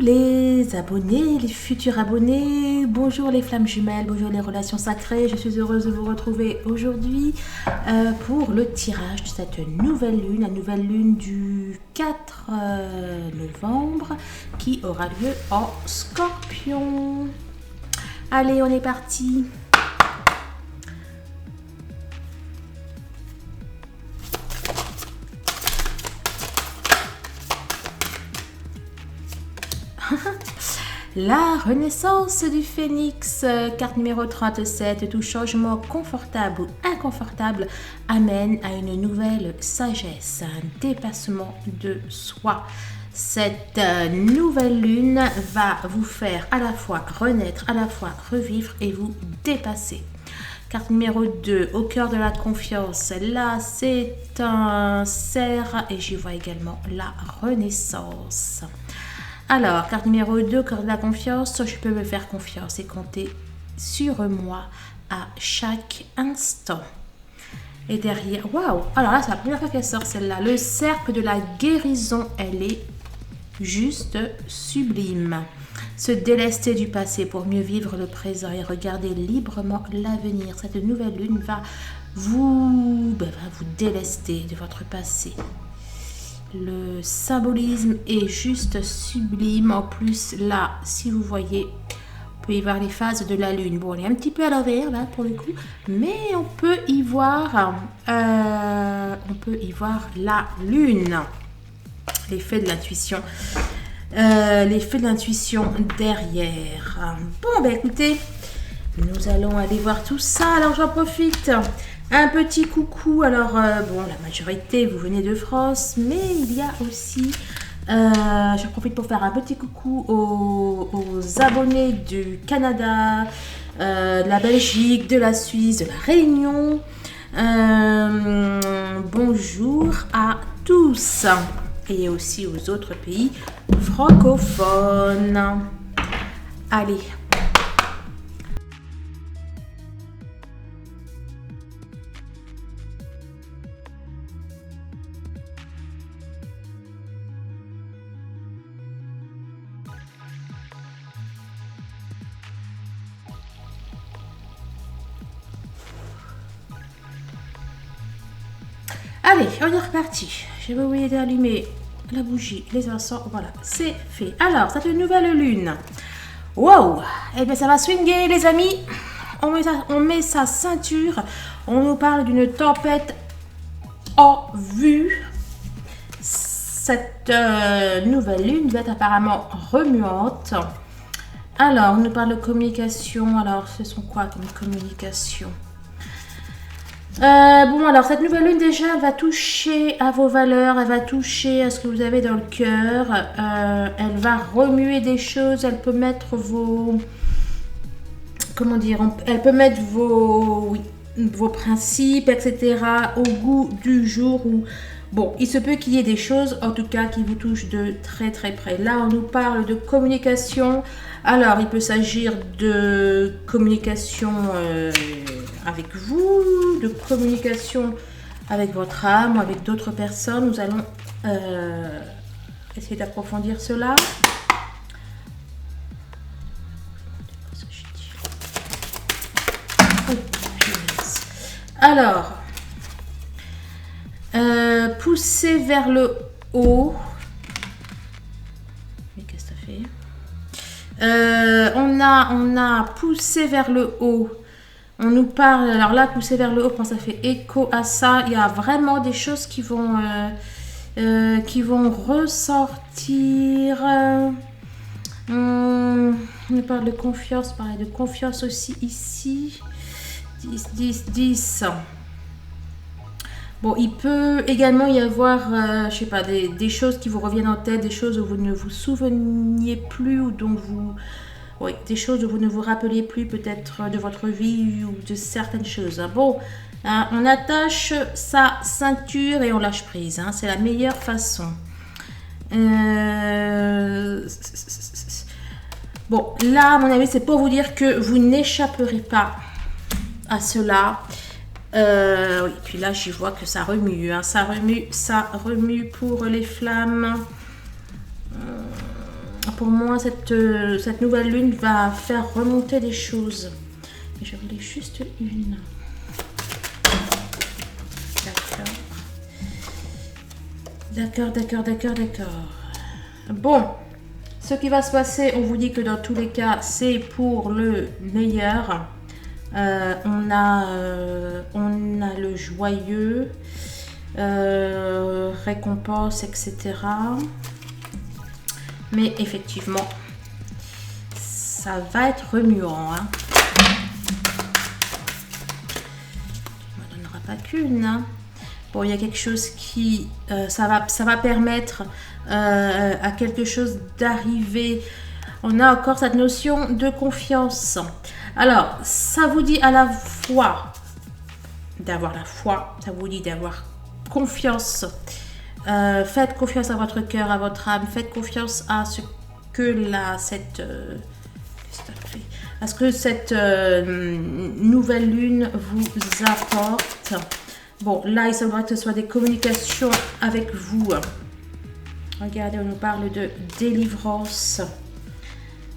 les abonnés, les futurs abonnés, bonjour les flammes jumelles, bonjour les relations sacrées, je suis heureuse de vous retrouver aujourd'hui pour le tirage de cette nouvelle lune, la nouvelle lune du 4 novembre qui aura lieu en Scorpion. Allez, on est parti. La renaissance du phénix, carte numéro 37, tout changement confortable ou inconfortable amène à une nouvelle sagesse, un dépassement de soi. Cette nouvelle lune va vous faire à la fois renaître, à la fois revivre et vous dépasser. Carte numéro 2, au cœur de la confiance, là c'est un cerf et j'y vois également la renaissance. Alors, carte numéro 2, cœur de la confiance, je peux me faire confiance et compter sur moi à chaque instant. Et derrière, waouh, alors là c'est la première fois qu'elle sort celle-là, le cercle de la guérison, elle est juste sublime. Se délester du passé pour mieux vivre le présent et regarder librement l'avenir. Cette nouvelle lune va vous délester de votre passé. Le symbolisme est juste sublime. En plus, là, si vous voyez, vous pouvez y voir les phases de la lune. Bon, elle est un petit peu à l'envers, là, pour le coup. Mais on peut y voir, la lune. L'effet de l'intuition. L'effet de l'intuition derrière. Bon, ben écoutez, nous allons aller voir tout ça. Alors, j'en profite. Un petit coucou, alors bon, la majorité vous venez de France, mais il y a aussi, je profite pour faire un petit coucou aux abonnés du Canada, de la Belgique, de la Suisse, de la Réunion. Bonjour à tous et aussi aux autres pays francophones. Allez. Allez, on est reparti. J'ai oublié d'allumer la bougie, les encens. Voilà, c'est fait. Alors, cette nouvelle lune. Wow! Eh bien, ça va swinguer, les amis. On met sa ceinture. On nous parle d'une tempête en vue. Cette nouvelle lune va être apparemment remuante. Alors, on nous parle de communication. Alors, ce sont quoi comme communication? Bon, alors cette nouvelle lune déjà, elle va toucher à vos valeurs, elle va toucher à ce que vous avez dans le cœur, elle va remuer des choses, elle peut mettre vos, comment dire, elle peut mettre vos principes, etc. au goût du jour. Ou bon, il se peut qu'il y ait des choses, en tout cas, qui vous touchent de très très près. Là, on nous parle de communication. Alors, il peut s'agir de communication avec vous, de communication avec votre âme ou avec d'autres personnes. Nous allons essayer d'approfondir cela. Alors, pousser vers le haut. Mais qu'est-ce que ça fait? On a poussé vers le haut. On nous parle, alors là, pousser vers le haut, quand ça fait écho à ça, il y a vraiment des choses qui vont ressortir. On nous parle de confiance, pareil, de confiance aussi ici. 10, 10, 10. Bon, il peut également y avoir, je sais pas, des choses qui vous reviennent en tête, des choses où vous ne vous souveniez plus ou dont vous... Oui, des choses où vous ne vous rappelez plus peut-être de votre vie ou de certaines choses. Bon, on attache sa ceinture et on lâche prise. C'est la meilleure façon. Bon, là, à mon avis, c'est pour vous dire que vous n'échapperez pas à cela. Oui, puis là, j'y vois que ça remue. Ça remue pour les flammes. pour moi, cette nouvelle lune va faire remonter des choses. Mais je voulais juste une. D'accord. Bon, ce qui va se passer, on vous dit que dans tous les cas, c'est pour le meilleur. On a le joyeux, récompense, etc. Mais effectivement, ça va être remuant. Hein. Tu ne m'en donneras pas qu'une. Hein. Bon, il y a quelque chose qui... ça va permettre à quelque chose d'arriver. On a encore cette notion de confiance. Alors, ça vous dit à la fois d'avoir la foi, ça vous dit d'avoir confiance. Faites confiance à votre cœur, à votre âme. Faites confiance à ce que cette nouvelle lune vous apporte. Bon, là, il semblerait que ce soit des communications avec vous. Regardez, on nous parle de délivrance.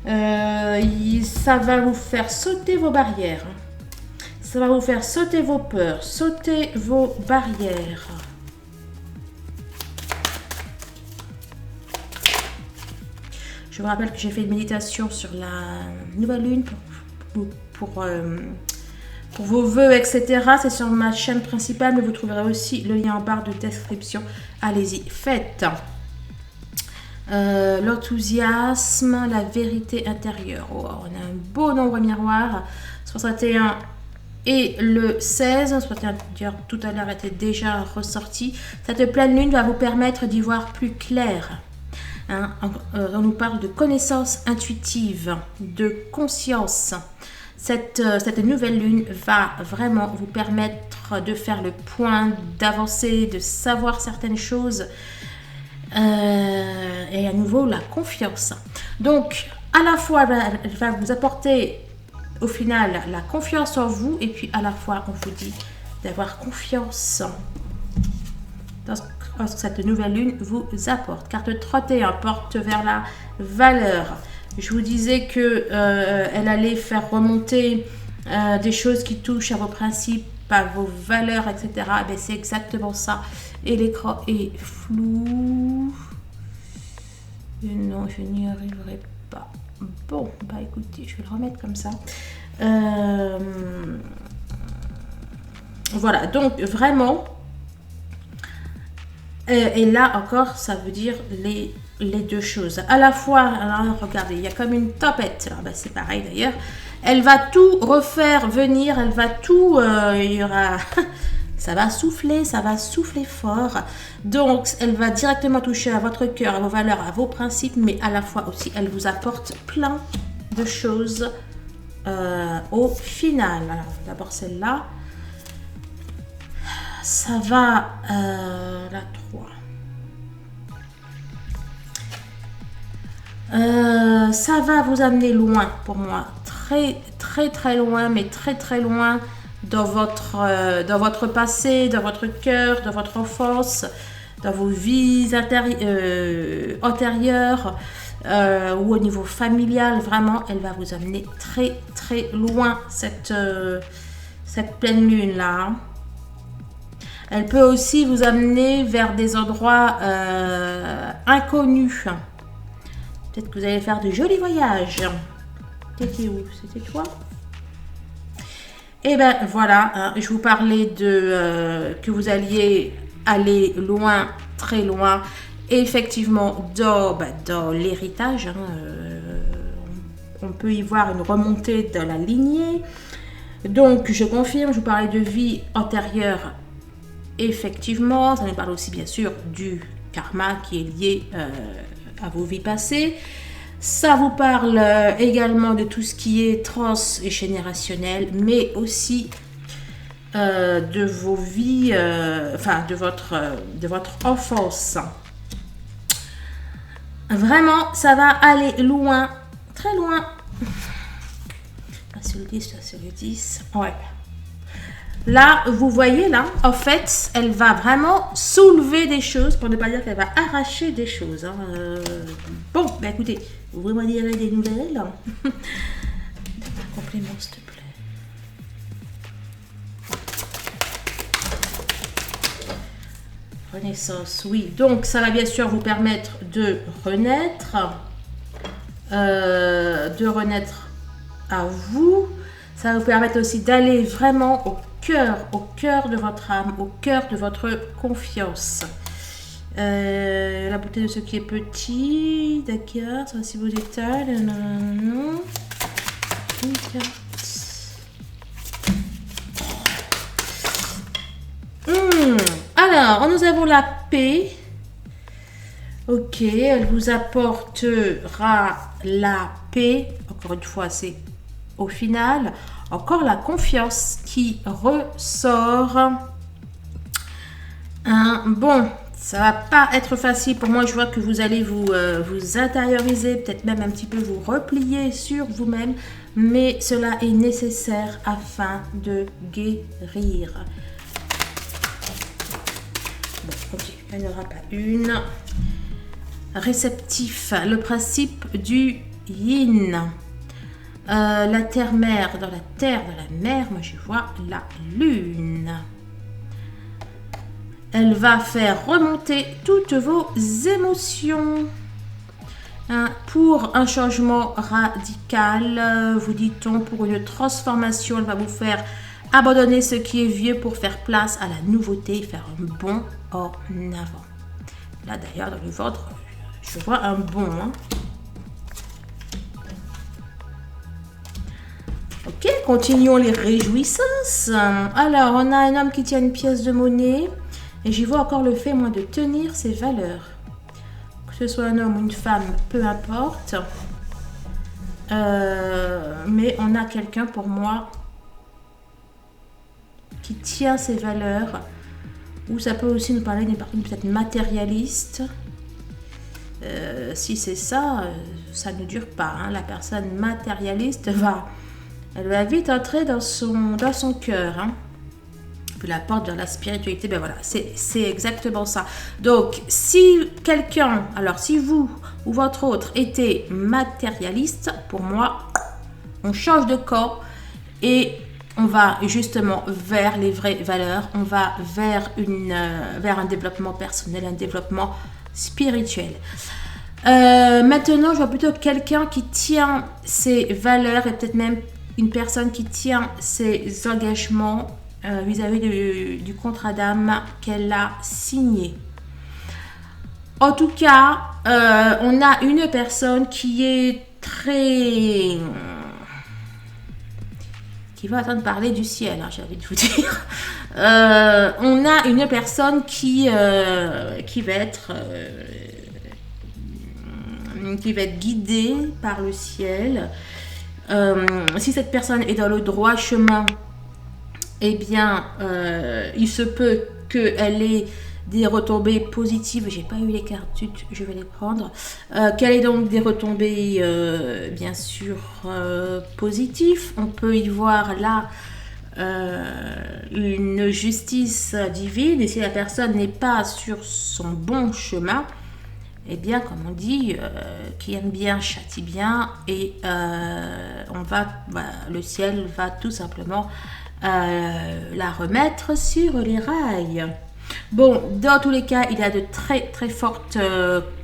Ça va vous faire sauter vos barrières. Ça va vous faire sauter vos peurs, sauter vos barrières. Je vous rappelle que j'ai fait une méditation sur la nouvelle lune pour vos vœux, etc. C'est sur ma chaîne principale, mais vous trouverez aussi le lien en barre de description. Allez-y, faites. L'enthousiasme, la vérité intérieure. Oh, on a un beau nombre miroir. 61 et le 16. 61 tout à l'heure était déjà ressorti. Cette pleine lune va vous permettre d'y voir plus clair. Hein, on nous parle de connaissance intuitive, de conscience. Cette nouvelle lune va vraiment vous permettre de faire le point, d'avancer, de savoir certaines choses. Et à nouveau, la confiance. Donc, à la fois, elle va vous apporter au final la confiance en vous. Et puis, à la fois, on vous dit d'avoir confiance dans ce que cette nouvelle lune vous apporte. Carte 31 porte vers la valeur. Je vous disais que elle allait faire remonter des choses qui touchent à vos principes, à vos valeurs, etc. Ben, c'est exactement ça. Et l'écran est flou. Et non, je n'y arriverai pas. Bon, bah écoutez, je vais le remettre comme ça. Voilà, donc vraiment. Et là encore, ça veut dire les deux choses. À la fois, alors, regardez, il y a comme une tempête. Ben, c'est pareil d'ailleurs. Elle va tout refaire venir. Elle va tout... il y aura... ça va souffler fort. Donc, elle va directement toucher à votre cœur, à vos valeurs, à vos principes. Mais à la fois aussi, elle vous apporte plein de choses au final. Alors, d'abord celle-là. Ça va, la 3. Ça va vous amener loin pour moi. Très loin, mais très loin dans votre passé, dans votre cœur, dans votre enfance, dans vos vies antérieures ou au niveau familial. Vraiment, elle va vous amener très loin cette pleine lune-là. Elle peut aussi vous amener vers des endroits inconnus. Peut-être que vous allez faire de jolis voyages. T'étais où? C'était toi? Et ben voilà, hein, je vous parlais que vous alliez aller loin, très loin. Et effectivement, dans l'héritage, hein, on peut y voir une remontée dans la lignée. Donc, je confirme, je vous parlais de vie antérieure. Effectivement, ça nous parle aussi bien sûr du karma qui est lié à vos vies passées. Ça vous parle également de tout ce qui est trans et générationnel, mais aussi de vos vies, de votre enfance. Vraiment, ça va aller loin, très loin. Pas sur le 10, pas sur le 10. Ouais. Là, vous voyez, là, en fait, elle va vraiment soulever des choses, pour ne pas dire qu'elle va arracher des choses. Hein. Bon, bah écoutez, vous me direz des nouvelles. Un complément, s'il te plaît. Renaissance, oui. Donc, ça va bien sûr vous permettre de renaître à vous. Ça va vous permettre aussi d'aller vraiment au cœur de votre âme, au cœur de votre confiance. La beauté de ce qui est petit, d'accord, ça aussi vous étale. Non. Une carte. Alors, nous avons la paix. Ok, elle vous apportera la paix. Encore une fois, c'est au final. Encore la confiance qui ressort. Bon, ça va pas être facile pour moi. Je vois que vous allez vous intérioriser, peut-être même un petit peu vous replier sur vous-même. Mais cela est nécessaire afin de guérir. Bon, ok, il n'y en aura pas une. Réceptif, le principe du yin. La terre-mère, dans la terre, dans la mer, moi je vois la lune. Elle va faire remonter toutes vos émotions. Pour un changement radical, vous dit-on, pour une transformation, elle va vous faire abandonner ce qui est vieux pour faire place à la nouveauté, faire un bond en avant. Là d'ailleurs, dans le ventre, je vois un bond. Hein. Ok, continuons les réjouissances. Alors, on a un homme qui tient une pièce de monnaie. Et j'y vois encore le fait, moi, de tenir ses valeurs. Que ce soit un homme ou une femme, peu importe. Mais on a quelqu'un, pour moi, qui tient ses valeurs. Ou ça peut aussi nous parler d'une personne peut-être matérialiste. Si c'est ça, ça ne dure pas. Hein. La personne matérialiste elle va vite entrer dans son cœur. Hein. Puis la porte vers la spiritualité, ben voilà, c'est exactement ça. Donc, si quelqu'un, alors si vous ou votre autre était matérialiste, pour moi, on change de camp et on va justement vers les vraies valeurs. On va vers un développement personnel, un développement spirituel. Maintenant, je vois plutôt quelqu'un qui tient ses valeurs et peut-être même une personne qui tient ses engagements vis-à-vis du contrat d'âme qu'elle a signé. En tout cas, on a une personne qui est qui va attendre de parler du ciel, hein, j'ai envie de vous dire. On a une personne qui va être guidée par le ciel. Si cette personne est dans le droit chemin, eh bien, il se peut qu'elle ait des retombées positives. J'ai pas eu les cartes, je vais les prendre. Qu'elle ait donc des retombées, bien sûr, positives. On peut y voir là une justice divine. Et si la personne n'est pas sur son bon chemin, eh bien, comme on dit, qui aime bien châtie bien, et le ciel va tout simplement la remettre sur les rails. Bon, dans tous les cas, il y a de très très fortes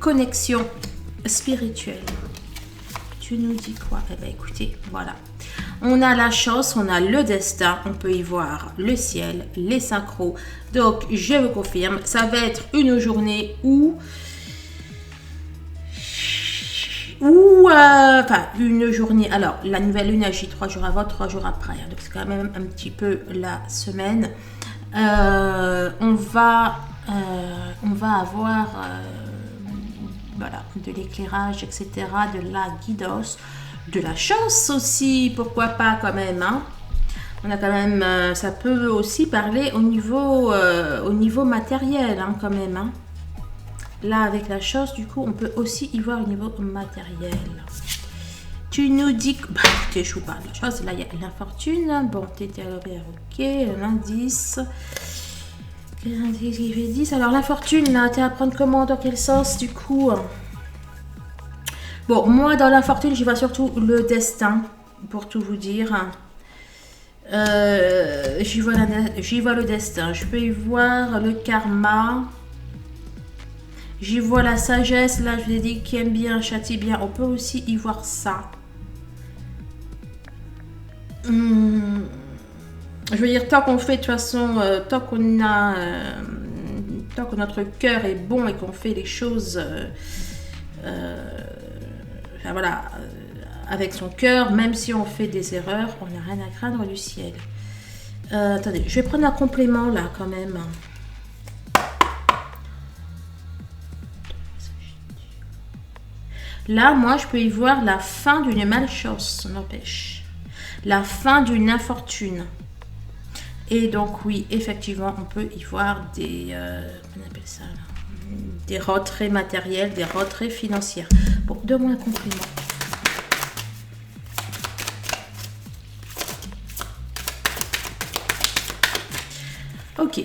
connexions spirituelles. Tu nous dis quoi? Eh bien, écoutez, voilà. On a la chance, on a le destin, on peut y voir le ciel, les synchros. Donc, je vous confirme, ça va être une journée où une journée, alors la nouvelle lune agit 3 jours avant, 3 jours après, hein, donc c'est quand même un petit peu la semaine. On va avoir de l'éclairage, etc., de la guidance, de la chance aussi, pourquoi pas quand même, hein. On a quand même, ça peut aussi parler au niveau matériel, hein, quand même, hein. Là, avec la chance, du coup, on peut aussi y voir au niveau matériel. Tu nous dis que... Bah, écoutez, je vous parle de la chose. Là, il y a l'infortune. Bon, t'étais à l'horaire, ok. L'indice. L'indice qui fait 10. Alors, l'infortune, là, t'es à prendre comment? Dans quel sens, du coup? Bon, moi, dans l'infortune, j'y vois surtout le destin, pour tout vous dire. J'y vois le destin. Je peux y voir le karma. J'y vois la sagesse. Là, je vous ai dit qui aime bien, châtie bien. On peut aussi y voir ça. Je veux dire, tant qu'on fait, de toute façon, tant que notre cœur est bon et qu'on fait les choses, enfin, voilà, avec son cœur, même si on fait des erreurs, on n'a rien à craindre du ciel. Attendez, je vais prendre un complément là quand même. Là, moi, je peux y voir la fin d'une malchance, n'empêche. La fin d'une infortune. Et donc, oui, effectivement, on peut y voir des... comment on appelle ça là, des retraits matériels, des retraits financiers. Bon, donne-moi un complément. Ok.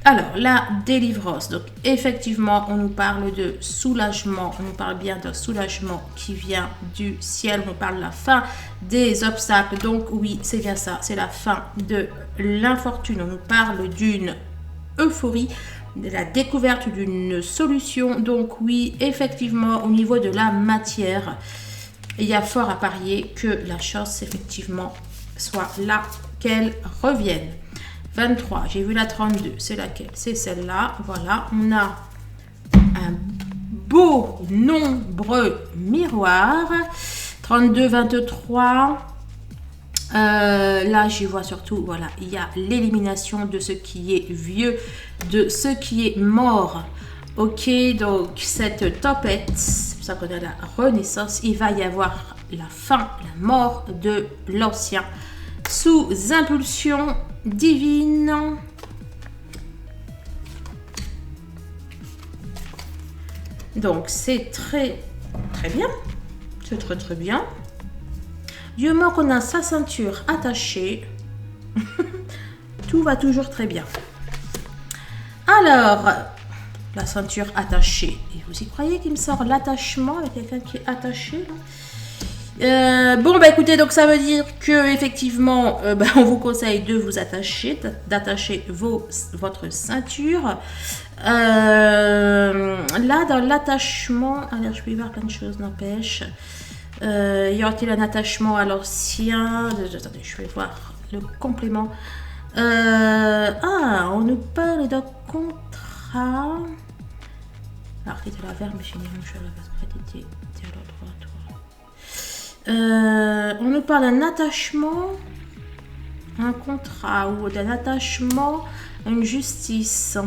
Alors, la délivrance. Donc, effectivement, on nous parle de soulagement. On nous parle bien d'un soulagement qui vient du ciel. On parle de la fin des obstacles. Donc, oui, c'est bien ça. C'est la fin de l'infortune. On nous parle d'une euphorie, de la découverte d'une solution. Donc, oui, effectivement, au niveau de la matière, il y a fort à parier que la chance, effectivement, soit là, qu'elle revienne. 23, j'ai vu la 32, c'est laquelle? C'est celle-là, voilà, on a un beau nombreux miroir. 32, 23, là j'y vois surtout, voilà, il y a l'élimination de ce qui est vieux, de ce qui est mort. Ok, donc cette tempête, c'est pour ça qu'on a la renaissance, il va y avoir la fin, la mort de l'ancien, sous impulsion divine. Donc c'est très bien, c'est très bien. Du moment qu'on a sa ceinture attachée, tout va toujours très bien. Alors, la ceinture attachée, et vous y croyez qu'il me sort l'attachement avec quelqu'un qui est attaché là? Bon, bah écoutez, donc ça veut dire que effectivement, on vous conseille de vous attacher, d'attacher votre ceinture. Là, dans l'attachement, alors je peux y voir plein de choses, n'empêche. Y aura-t-il un attachement à l'ancien? Attendez, je vais voir le complément. On nous parle d'un contrat. Alors, qui était la verbe, mais j'ai mis mon choix là parce que c'était à l'endroit. On nous parle d'un attachement, un contrat ou d'un attachement à une justice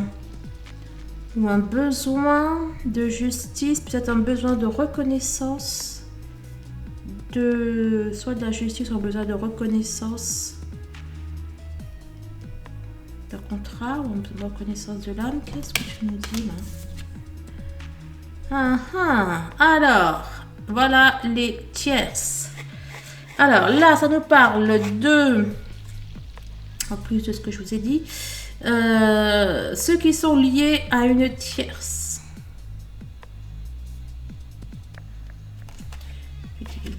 ou un besoin de justice, peut-être un besoin de reconnaissance, soit de la justice ou un besoin de reconnaissance d'un contrat ou une reconnaissance de l'âme. Qu'est-ce que tu nous dis là? Alors, voilà les tierces. Alors là, ça nous parle de, en plus de ce que je vous ai dit, ceux qui sont liés à une tierce.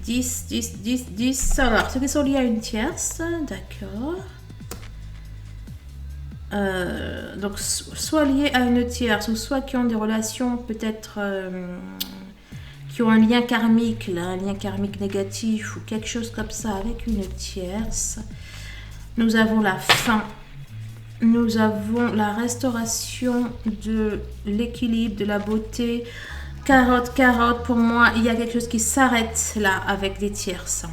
10, 10, 10, 10. Alors, ceux qui sont liés à une tierce, d'accord. Donc, soit liés à une tierce, ou soit qui ont des relations peut-être... qui ont un lien karmique, là, un lien karmique négatif ou quelque chose comme ça avec une tierce. Nous avons la fin, nous avons la restauration de l'équilibre, de la beauté. Carotte, carotte, pour moi, il y a quelque chose qui s'arrête là avec des tierces.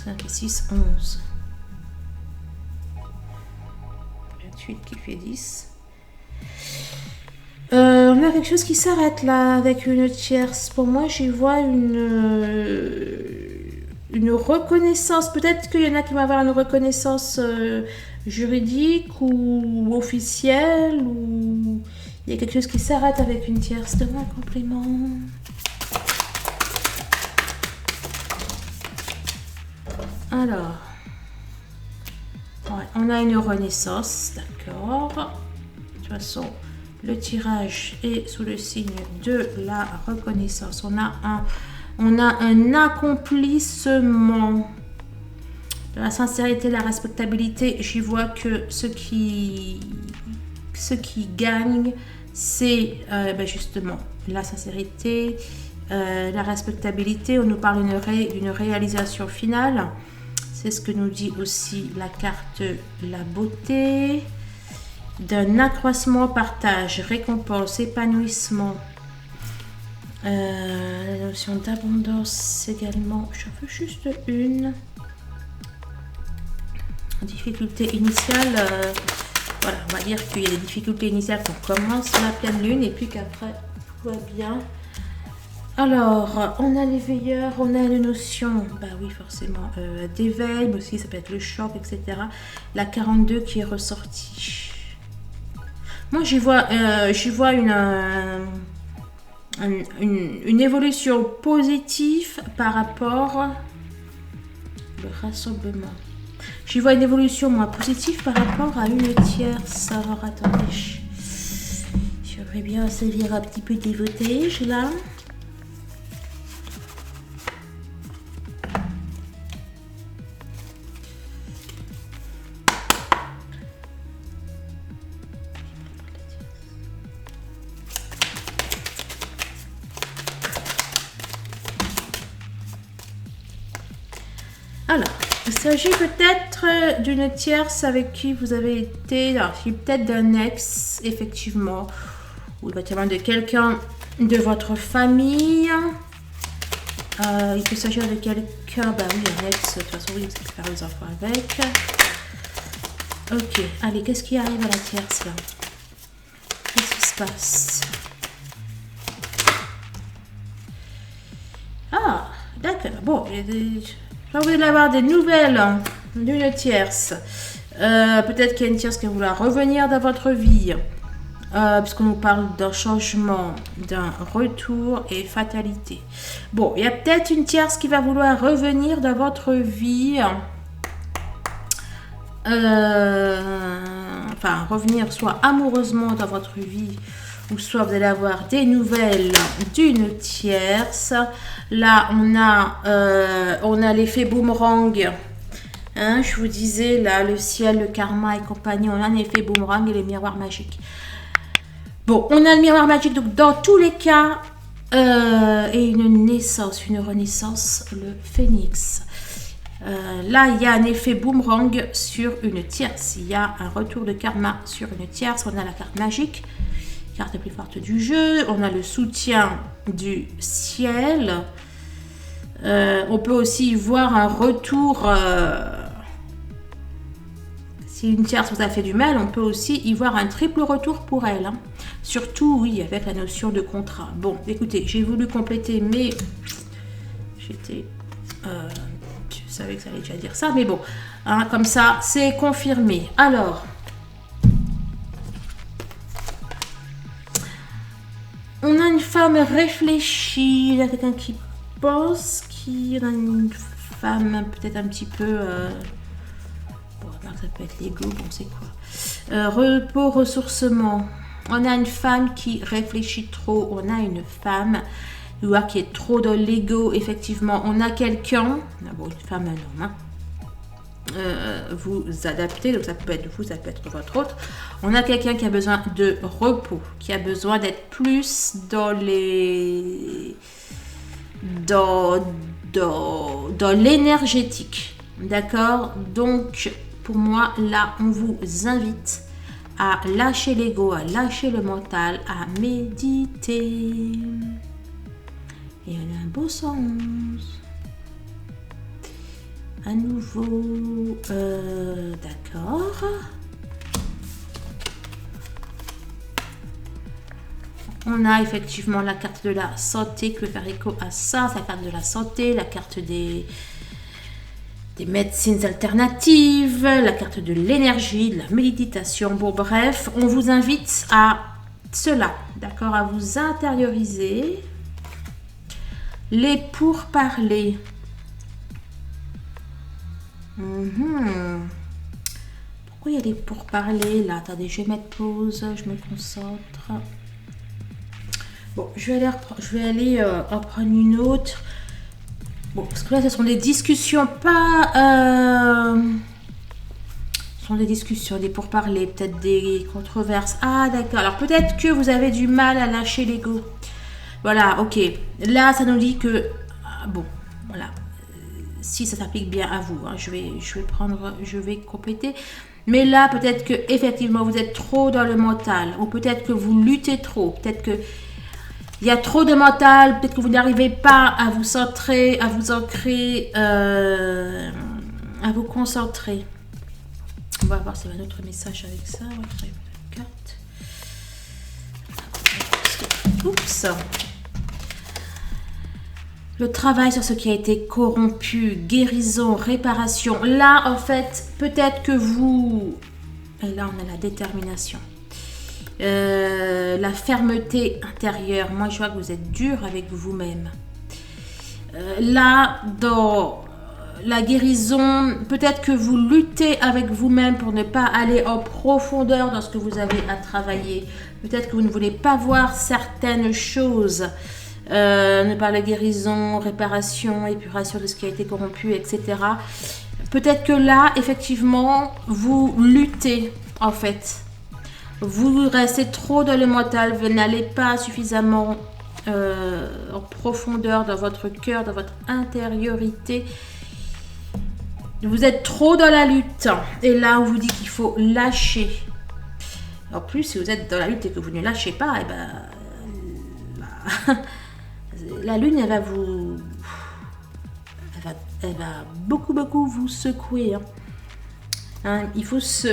5 et 6, 11. 28 qui fait 10. On a quelque chose qui s'arrête là avec une tierce. Pour moi, j'y vois une reconnaissance. Peut-être qu'il y en a qui vont avoir une reconnaissance juridique ou officielle. Ou il y a quelque chose qui s'arrête avec une tierce. Donne-moi un complément. Alors, ouais, on a une renaissance, d'accord. De toute façon, le tirage est sous le signe de la reconnaissance. On a un accomplissement. De la sincérité, la respectabilité, j'y vois que ce qui gagne, c'est justement la sincérité, la respectabilité. On nous parle d'une réalisation finale. C'est ce que nous dit aussi la carte la beauté. D'un accroissement, partage, récompense, épanouissement. La notion d'abondance également. Je veux juste une. Difficulté initiale. Voilà, on va dire qu'il y a des difficultés initiales qu'on commence la pleine lune et puis qu'après tout va bien. Alors, on a les veilleurs, on a les notions, bah oui forcément, d'éveil, mais aussi ça peut être le choc, etc. La 42 qui est ressortie. Moi j'y vois une évolution positive par rapport au rassemblement. J'y vois une évolution moins positive par rapport à une tierce. Alors attendez, j'aimerais bien saisir un petit peu des voltages là. Alors, il s'agit peut-être d'une tierce avec qui vous avez été, alors peut-être d'un ex, effectivement, ou éventuellement de quelqu'un de votre famille. Il peut s'agir de quelqu'un, bah oui, un ex, de toute façon, oui, vous allez faire les enfants avec. Ok, allez, qu'est-ce qui arrive à la tierce là? Qu'est-ce qui se passe? Ah, d'accord, bon, vous allez avoir des nouvelles d'une tierce. Peut-être qu'il y a une tierce qui va vouloir revenir dans votre vie. Puisqu'on nous parle d'un changement, d'un retour et fatalité. Bon, il y a peut-être une tierce qui va vouloir revenir dans votre vie. Enfin, revenir soit amoureusement dans votre vie, ou soit vous allez avoir des nouvelles d'une tierce. Là, on a l'effet boomerang. Hein, je vous disais, là, le ciel, le karma et compagnie, on a un effet boomerang et les miroirs magiques. Bon, on a le miroir magique, donc dans tous les cas, et une naissance, une renaissance, le phénix. Là, il y a un effet boomerang sur une tierce. Il y a un retour de karma sur une tierce. On a la carte magique, carte la plus forte du jeu. On a le soutien du ciel. On peut aussi voir un retour. Si une tierce vous a fait du mal, on peut aussi y voir un triple retour pour elle. Hein. Surtout, oui, avec la notion de contrat. Bon, écoutez, j'ai voulu compléter, mais j'étais... je savais que ça allait déjà dire ça, mais bon, hein, comme ça, c'est confirmé. Alors, on a une femme réfléchie, il y a quelqu'un qui pense, on a une femme peut-être un petit peu... ça peut être l'ego, bon c'est quoi. Repos, ressourcement. On a une femme qui réfléchit trop. On a une femme qui est trop dans l'ego, effectivement. On a quelqu'un, bon, une femme, un homme, hein. Vous adaptez, donc ça peut être vous, ça peut être votre autre. On a quelqu'un qui a besoin de repos, qui a besoin d'être plus dans les... dans l'énergétique. D'accord? Donc... Pour moi, là, on vous invite à lâcher l'ego, à lâcher le mental, à méditer. Et on a un beau sens. À nouveau, d'accord. On a effectivement la carte de la santé qui peut faire écho à ça, la carte de la santé, la carte des médecines alternatives, la carte de l'énergie, de la méditation. Bon, bref, on vous invite à cela, d'accord, à vous intérioriser. Les pourparlers. Pourquoi il y a des pourparlers là? Attendez, je vais mettre pause, je me concentre. Bon, je vais aller en prendre une autre. Bon, parce que là, ce sont des discussions, pas... ce sont des discussions, des pourparlers, peut-être des controverses. Ah, d'accord. Alors, peut-être que vous avez du mal à lâcher l'ego. Voilà, ok. Là, ça nous dit que... bon, voilà. Si ça s'applique bien à vous, hein, je vais compléter. Mais là, peut-être que effectivement vous êtes trop dans le mental. Ou peut-être que vous luttez trop. Peut-être que... il y a trop de mental, peut-être que vous n'arrivez pas à vous centrer, à vous ancrer, à vous concentrer. On va voir s'il y a un autre message avec ça. On va créer une carte. Oups. Le travail sur ce qui a été corrompu, guérison, réparation. Là, en fait, peut-être que vous... Et là, on a la détermination. La fermeté intérieure. Moi, je vois que vous êtes dur avec vous-même. Là, dans la guérison, peut-être que vous luttez avec vous-même pour ne pas aller en profondeur dans ce que vous avez à travailler. Peut-être que vous ne voulez pas voir certaines choses. Ne parle de guérison, réparation, épuration de ce qui a été corrompu, etc. Peut-être que là, effectivement, vous luttez, en fait. Vous restez trop dans le mental, vous n'allez pas suffisamment en profondeur dans votre cœur, dans votre intériorité. Vous êtes trop dans la lutte. Et là, on vous dit qu'il faut lâcher. En plus, si vous êtes dans la lutte et que vous ne lâchez pas, eh ben, la lune, elle va vous... Elle va beaucoup vous secouer. Hein, il faut se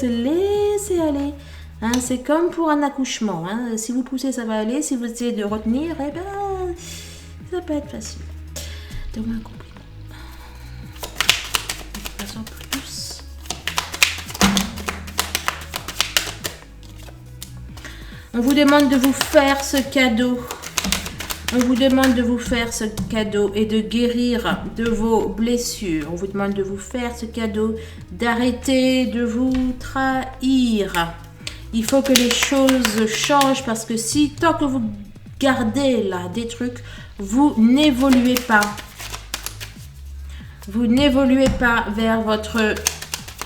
laisser aller. Hein, c'est comme pour un accouchement. Hein. Si vous poussez, ça va aller. Si vous essayez de retenir, eh ben, ça peut être facile. Donne-moi un compliment. Pas en plus. On vous demande de vous faire ce cadeau. On vous demande de vous faire ce cadeau et de guérir de vos blessures. On vous demande de vous faire ce cadeau, d'arrêter de vous trahir. Il faut que les choses changent parce que si, tant que vous gardez là des trucs, vous n'évoluez pas. Vous n'évoluez pas vers votre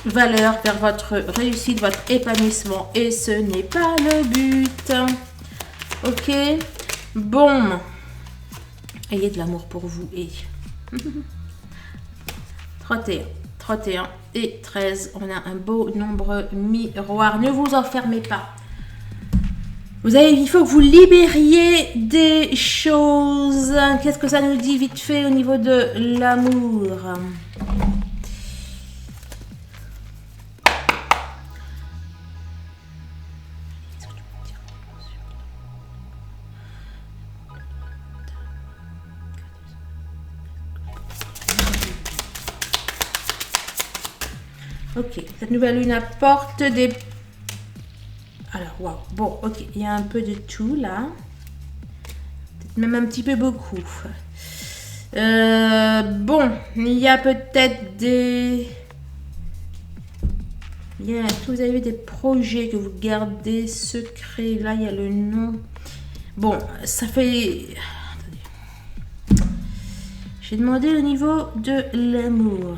valeur, vers votre réussite, votre épanouissement. Et ce n'est pas le but. Ok? Bon. Ayez de l'amour pour vous et 31 et 13. On a un beau nombre miroir. Ne vous enfermez pas. Il faut que vous libériez des choses. Qu'est-ce que ça nous dit vite fait au niveau de l'amour? Ok, cette nouvelle lune apporte des... Alors, waouh. Bon, ok, il y a un peu de tout là. Peut-être même un petit peu beaucoup. Bon, il y a peut-être des... Est-ce que vous avez des projets que vous gardez secrets? Là, il y a le nom. Bon, ça fait... Attendez. J'ai demandé au niveau de l'amour.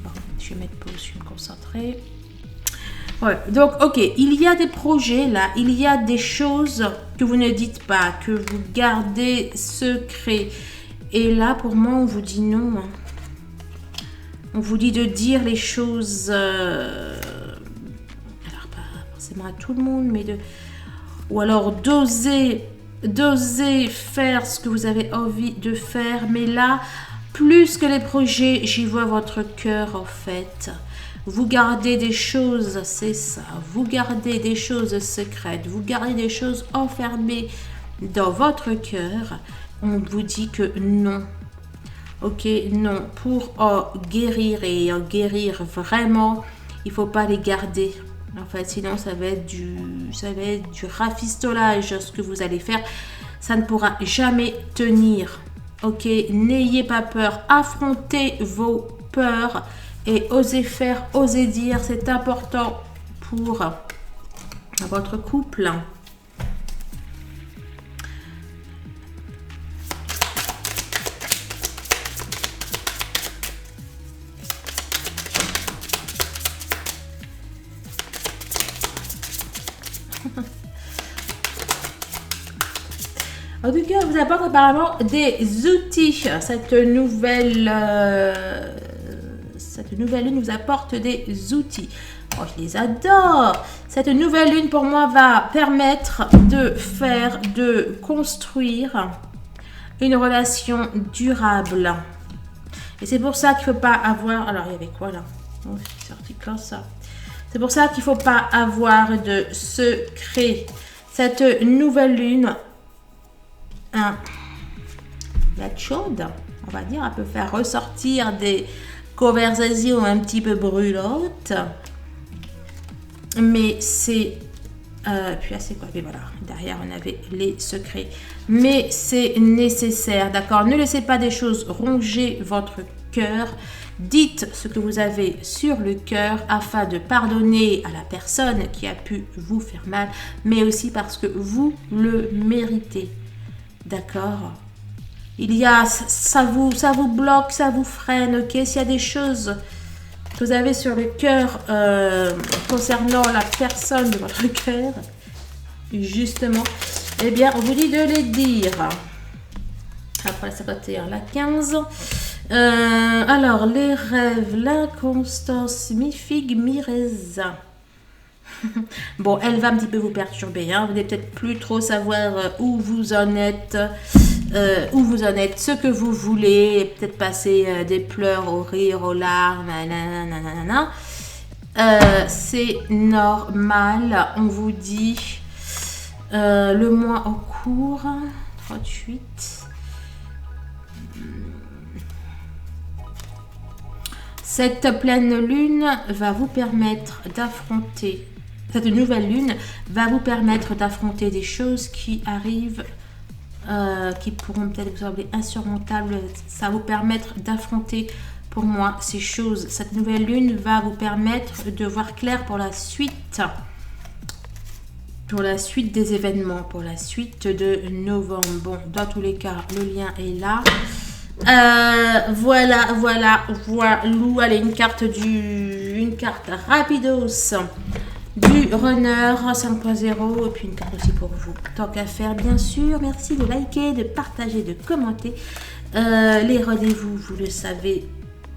Bon, je vais mettre pause, je vais me concentrer. Ouais, donc, ok, il y a des projets là, il y a des choses que vous ne dites pas, que vous gardez secret. Et là, pour moi, on vous dit non. Hein. On vous dit de dire les choses, alors pas forcément à tout le monde, mais de... Ou alors d'oser faire ce que vous avez envie de faire. Mais là, plus que les projets, j'y vois votre cœur en fait. Vous gardez des choses, c'est ça. Vous gardez des choses secrètes. Vous gardez des choses enfermées dans votre cœur. On vous dit que non. Ok, non. Pour en guérir et en guérir vraiment, il ne faut pas les garder. En fait, sinon, ça va être du rafistolage, ce que vous allez faire. Ça ne pourra jamais tenir. Ok, n'ayez pas peur. Affrontez vos peurs. et osez faire, osez dire, c'est important pour votre couple. En tout cas, vous apporte apparemment des outils. Cette nouvelle lune vous apporte des outils. Oh, je les adore. Cette nouvelle lune, pour moi, va permettre de construire une relation durable. Et c'est pour ça qu'il ne faut pas avoir... Alors, il y avait quoi là? Oh, c'est sorti comme ça. C'est pour ça qu'il ne faut pas avoir de secret. Cette nouvelle lune... la chaude, on va dire, elle peut faire ressortir des conversations un petit peu brûlantes, mais c'est puis là c'est quoi, mais voilà, derrière on avait les secrets, mais c'est nécessaire, d'accord? Ne laissez pas des choses ronger votre cœur. Dites ce que vous avez sur le cœur afin de pardonner à la personne qui a pu vous faire mal, mais aussi parce que vous le méritez. D'accord? Il y a, ça vous bloque, ça vous freine, ok? S'il y a des choses que vous avez sur le cœur concernant la personne de votre cœur, justement, eh bien, on vous dit de les dire. Après la 51, la 15. Alors, les rêves, l'inconstance, mi-figue, mi-raisin. Bon, elle va un petit peu vous perturber, hein. Vous n'allez peut-être plus trop savoir où vous en êtes, ce que vous voulez, peut-être passer des pleurs au rire, aux larmes, nanana. C'est normal, on vous dit le mois en cours, 38. Cette pleine lune va vous permettre d'affronter, cette nouvelle lune va vous permettre d'affronter des choses qui arrivent, qui pourront peut-être vous sembler insurmontables. Ça va vous permettre d'affronter, pour moi, ces choses. Cette nouvelle lune va vous permettre de voir clair pour la suite des événements, pour la suite de novembre. Bon, dans tous les cas, le lien est là. Voilà. Allez, une carte rapidos du runner 5.0 et puis une carte aussi pour vous. Tant qu'à faire, bien sûr. Merci de liker, de partager, de commenter. Les rendez-vous, vous le savez.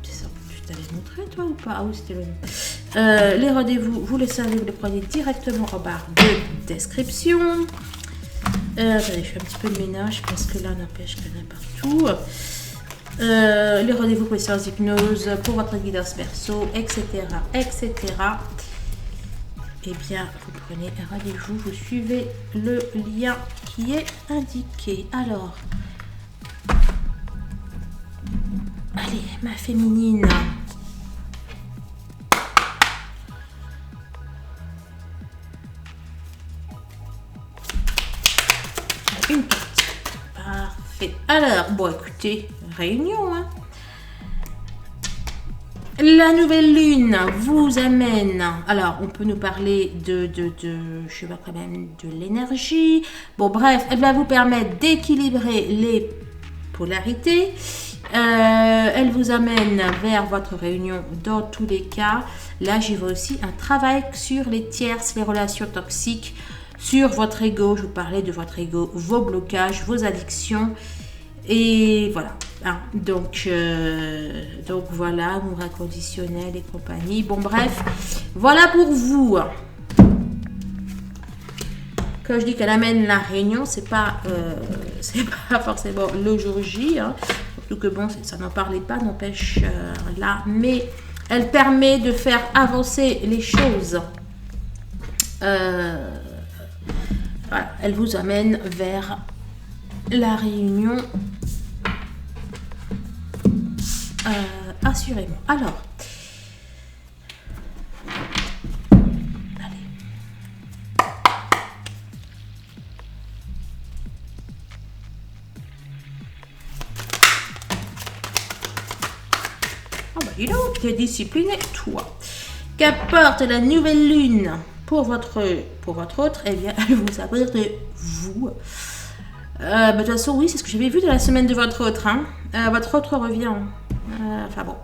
C'est ça, je t'avais montré toi ou pas? Ah oui, c'était le les rendez-vous, vous le savez, vous les prenez directement en barre de description. Attendez, je fais un petit peu de ménage parce que là, n'empêche qu'il y en a partout. Les rendez-vous pour les séances d'hypnose, pour votre guidance perso, etc. Eh bien, vous prenez un rendez-vous, vous suivez le lien qui est indiqué. Alors, allez, ma féminine. Une carte. Parfait. Alors, bon, écoutez, réunion, hein. La nouvelle lune vous amène, alors on peut nous parler je vois quand même de l'énergie. Bon bref, elle va vous permettre d'équilibrer les polarités. Elle vous amène vers votre réunion dans tous les cas. Là, j'y vois aussi un travail sur les tierces, les relations toxiques, sur votre ego. Je vous parlais de votre ego, vos blocages, vos addictions. Et voilà. Hein, donc voilà, amour inconditionnel et compagnie. Bon bref, voilà pour vous. Quand je dis qu'elle amène la réunion, c'est pas forcément le jour J, hein. Surtout que bon, ça n'en parlait pas, n'empêche là, mais elle permet de faire avancer les choses. Voilà, elle vous amène vers la réunion. Assurément. Alors, allez. dis donc, t'es discipliné, toi. Qu'apporte la nouvelle lune pour votre autre? Eh bien, elle vous abrite de vous. De toute façon, oui, c'est ce que j'avais vu de la semaine de votre autre. Hein. Votre autre revient. Enfin bon,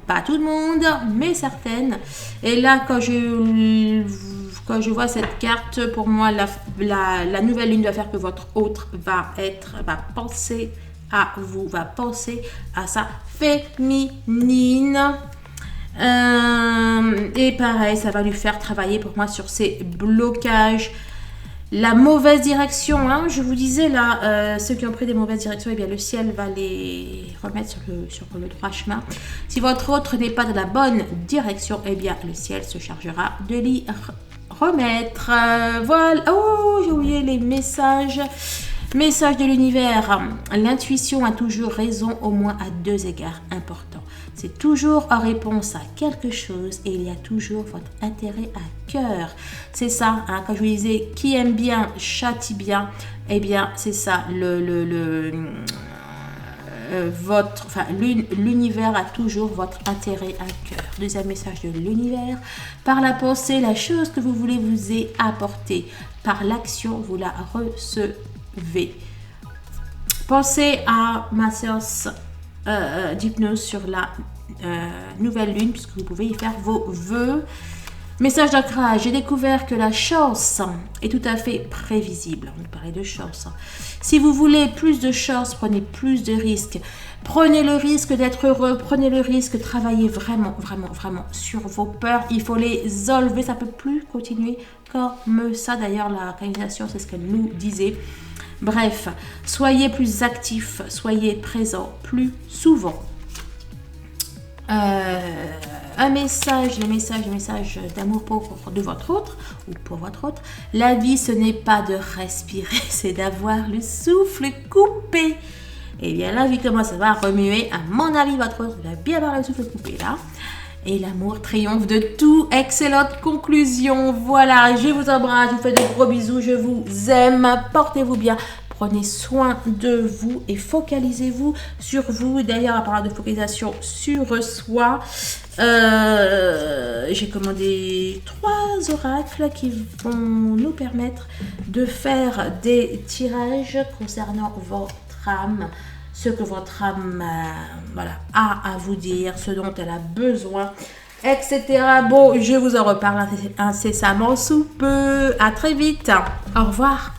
pas tout le monde, mais certaines. Et là, quand je vois cette carte, pour moi, la nouvelle lune va faire que votre autre va penser à vous, va penser à sa féminine. Et pareil, ça va lui faire travailler pour moi sur ses blocages. La mauvaise direction, hein, je vous disais là, ceux qui ont pris des mauvaises directions, eh bien le ciel va les remettre sur le droit chemin. Si votre autre n'est pas de la bonne direction, eh bien le ciel se chargera de l'y remettre. Voilà. Oh, j'ai oublié les messages. Message de l'univers. L'intuition a toujours raison, au moins à 2 égards importants. C'est toujours en réponse à quelque chose et il y a toujours votre intérêt à cœur. C'est ça, hein, quand je vous disais qui aime bien châtie bien, eh bien c'est ça, l'univers a toujours votre intérêt à cœur. Deuxième message de l'univers. Par la pensée, la chose que vous voulez vous est apportée. Par l'action, vous la recevez. Pensez à ma séance d'hypnose sur la nouvelle lune, puisque vous pouvez y faire vos vœux. Message d'ancrage, j'ai découvert que la chance est tout à fait prévisible. On parlait de chance. Si vous voulez plus de chance, prenez plus de risques. Prenez le risque d'être heureux, prenez le risque, travaillez vraiment, vraiment, vraiment sur vos peurs. Il faut les enlever, ça ne peut plus continuer comme ça. D'ailleurs, la canalisation, c'est ce qu'elle nous disait. Bref, soyez plus actifs, soyez présents plus souvent. Le message d'amour de votre autre ou pour votre autre. La vie, ce n'est pas de respirer, c'est d'avoir le souffle coupé. Et bien la vie commence à remuer. À mon avis, votre autre va bien avoir le souffle coupé là. Et l'amour triomphe de tout. Excellente conclusion. Voilà, je vous embrasse, je vous fais de gros bisous, je vous aime, portez-vous bien. Prenez soin de vous et focalisez-vous sur vous. D'ailleurs, à parler de focalisation sur soi, j'ai commandé 3 oracles qui vont nous permettre de faire des tirages concernant votre âme, ce que votre âme a à vous dire, ce dont elle a besoin, etc. Bon, je vous en reparle incessamment sous peu. À très vite. Au revoir.